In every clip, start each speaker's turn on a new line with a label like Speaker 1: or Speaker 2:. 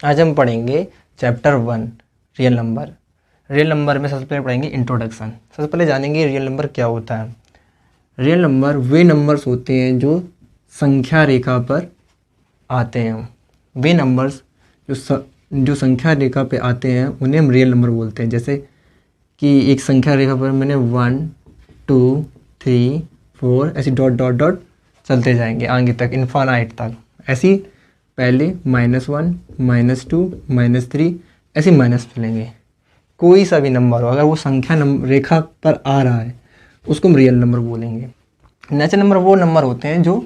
Speaker 1: आज हम पढ़ेंगे chapter 1 real number. Real number में सबसे पहले पढ़ेंगे इंट्रोडक्शन। सबसे पहले जानेंगे रियल नंबर क्या होता है। रियल नंबर वे नंबर्स होते हैं जो संख्या रेखा पर आते हैं। वे नंबर्स जो संख्या रेखा पे आते हैं उन्हें हम रियल नंबर बोलते हैं। जैसे कि एक संख्या रेखा पर मैंने 1 2 3 4 ऐसी डॉट डॉट डॉट चलते जाएंगे आगे तक, इन्फानाइट तक। ऐसी पहले -1 -2 -3 ऐसे माइनस चलेंगे। कोई सा भी नंबर हो, अगर वो संख्या रेखा पर आ रहा है उसको हम रियल नंबर बोलेंगे। नेचुरल नंबर वो नंबर होते हैं जो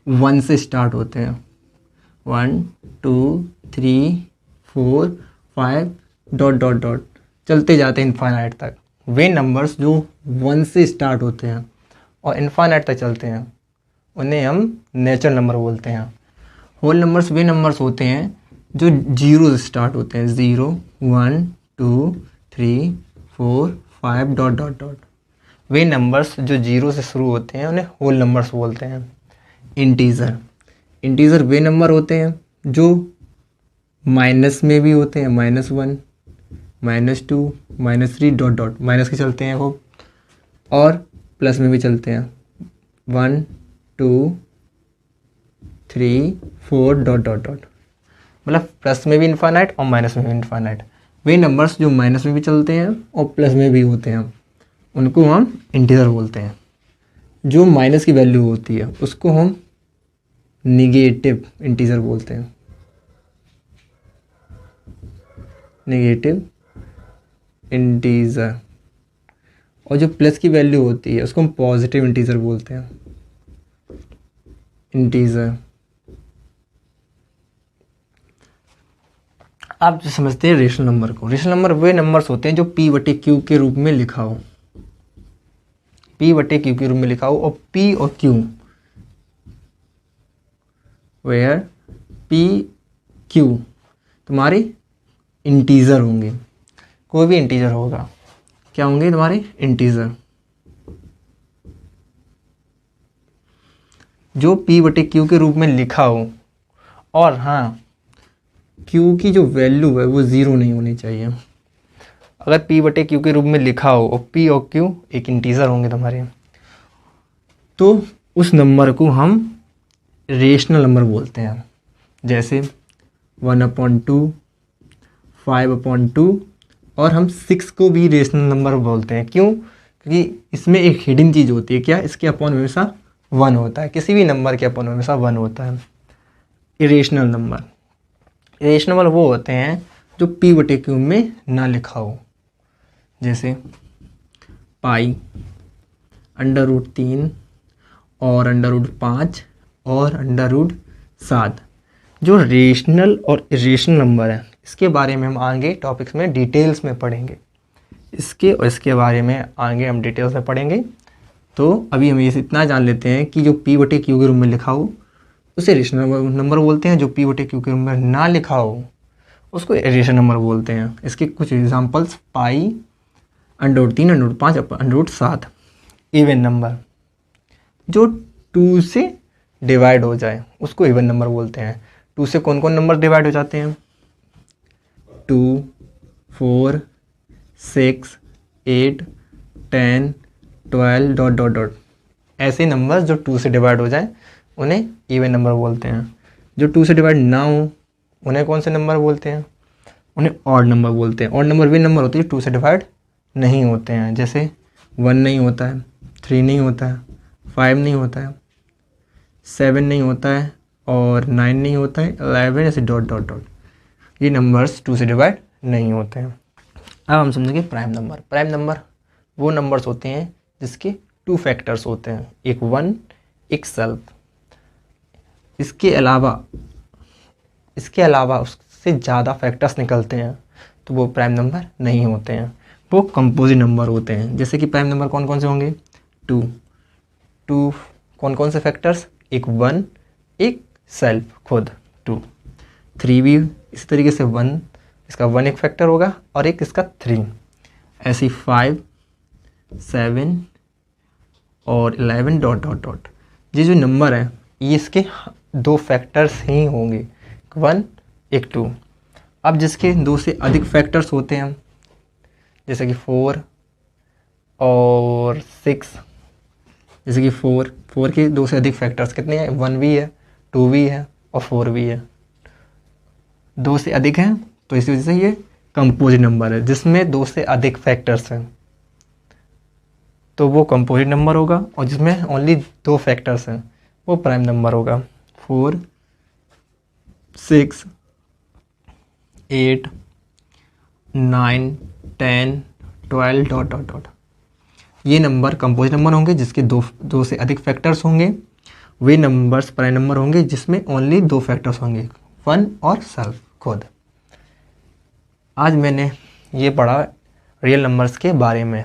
Speaker 1: 1 से स्टार्ट होते हैं। 1 2 3 4 5 डॉट डॉट डॉट चलते जाते हैं इन्फानाइट तक। वे नंबर्स जो 1 से स्टार्ट होते हैं और इन्फानाइट तक चलते हैं उन्हें हम नेचुरल नंबर बोलते हैं। होल नंबर्स वे नंबर्स होते हैं जो 0 से स्टार्ट होते हैं। 0 1 2 3 4 5 डॉट डॉट डॉट। वे नंबर्स जो 0 से शुरू होते हैं उन्हें होल नंबर्स बोलते हैं। इंटीजर वे नंबर होते हैं जो माइनस में भी होते हैं। -1 -2 -3 डॉट डॉट माइनस के चलते हैं वो, और प्लस में भी चलते हैं। 1 2 3 4 डॉट डॉट डॉट, मतलब प्लस में भी इन्फानाइट और माइनस में भी इन्फानाइट। वे नंबर्स जो माइनस में भी चलते हैं और प्लस में भी होते हैं उनको हम इंटीजर बोलते हैं। जो माइनस की वैल्यू होती है उसको हम निगेटिव इंटीजर बोलते हैं। Negative integer. और जो प्लस की वैल्यू होती है उसको हम पॉजिटिव इंटीजर बोलते हैं। इंटीजर। आप जो समझते हैं रेशनल नंबर को, रेशनल नंबर वे नंबर्स होते हैं जो P/Q के रूप में लिखा हो। P/Q के रूप में लिखा हो, और P और Q वेयर P/Q तुम्हारे इंटीजर होंगे। कोई भी इंटीजर होगा, क्या होंगे तुम्हारे इंटीजर। जो P/Q के रूप में लिखा हो, और हाँ Q की जो वैल्यू है वो 0 नहीं होनी चाहिए। अगर P/Q के रूप में लिखा हो और P और Q एक इंटीजर होंगे तुम्हारे, तो उस नंबर को हम रेशनल नंबर बोलते हैं। जैसे 1/2 5/2, और हम 6 को भी रेशनल नंबर बोलते हैं। क्यों? क्योंकि इसमें एक हिडन चीज़ होती है। क्या? इसके अपॉन हमेशा 1 होता है। किसी भी नंबर के अपॉन हमेशा 1 होता है। Irrational number. इरेशनल नंबर वो होते हैं जो P/Q में ना लिखा हो। जैसे पाई, √3 और √5 और √7। जो रेशनल और इरेशनल नंबर है इसके बारे में हम आगे टॉपिक्स में डिटेल्स में पढ़ेंगे। इसके बारे में आगे हम डिटेल्स में पढ़ेंगे। तो अभी हम ये इतना जान लेते हैं कि जो P/Q के रूप में लिखा हो उसे रेशनल नंबर बोलते हैं। जो P/Q के रूप में ना लिखा हो उसको इरेशनल नंबर बोलते हैं। इसके कुछ एग्जांपल्स पाई, √3 √5 √7। इवन नंबर जो 2 से डिवाइड हो जाए उसको इवन नंबर बोलते हैं। 2 से कौन कौन नंबर डिवाइड हो जाते हैं? 2 4 6 8 10 12 डॉट डॉट डॉट। ऐसे नंबर्स जो 2 से डिवाइड हो जाए उन्हें इवन नंबर बोलते हैं। जो 2 से डिवाइड ना हो उन्हें कौन से नंबर बोलते हैं? उन्हें ऑड नंबर बोलते हैं। ऑड नंबर वे नंबर होते हैं 2 से डिवाइड नहीं होते हैं। जैसे 1 नहीं होता है, 3 नहीं होता है, 5 नहीं होता है, 7 नहीं होता है, और 9 नहीं होता है, 11 ऐसे डॉट डॉट डॉट। ये नंबर्स 2 से डिवाइड नहीं होते हैं। अब हम समझेंगे प्राइम नंबर। प्राइम नंबर वो नंबर्स होते हैं जिसके 2 फैक्टर्स होते हैं, एक 1 एक सेल्फ। इसके अलावा उससे ज़्यादा फैक्टर्स निकलते हैं तो वो प्राइम नंबर नहीं होते हैं, वो कंपोजिट नंबर होते हैं। जैसे कि प्राइम नंबर कौन कौन से होंगे? 2 कौन कौन से फैक्टर्स? एक 1 एक सेल्फ खुद 2। 3 भी इसी तरीके से 1, इसका 1 एक फैक्टर होगा और एक इसका 3। ऐसे 5 7 और 11 डॉट डॉट डॉट। ये जो नंबर है ये इसके 2 फैक्टर्स ही होंगे, 1 एक 2। अब जिसके 2 से अधिक फैक्टर्स होते हैं, जैसे कि 4 और 6, जैसे कि 4 के 2 से अधिक फैक्टर्स कितने हैं, 1 भी है, 2 भी है और 4 भी है, 2 से अधिक हैं, तो इसी वजह से ये कंपोजिट नंबर है। जिसमें 2 से अधिक फैक्टर्स हैं तो वो कंपोजिट नंबर होगा, और जिसमें ओनली 2 फैक्टर्स हैं वो प्राइम नंबर होगा। 4, 6, 8, 9, 10, 12 डॉट डॉट डॉट, ये नंबर कंपोजिट नंबर होंगे जिसके 2 से अधिक फैक्टर्स होंगे। वे नंबर्स प्राइम नंबर होंगे जिसमें ओनली 2 फैक्टर्स होंगे, 1 और सेल्फ खुद। आज मैंने ये पढ़ा रियल नंबर्स के बारे में।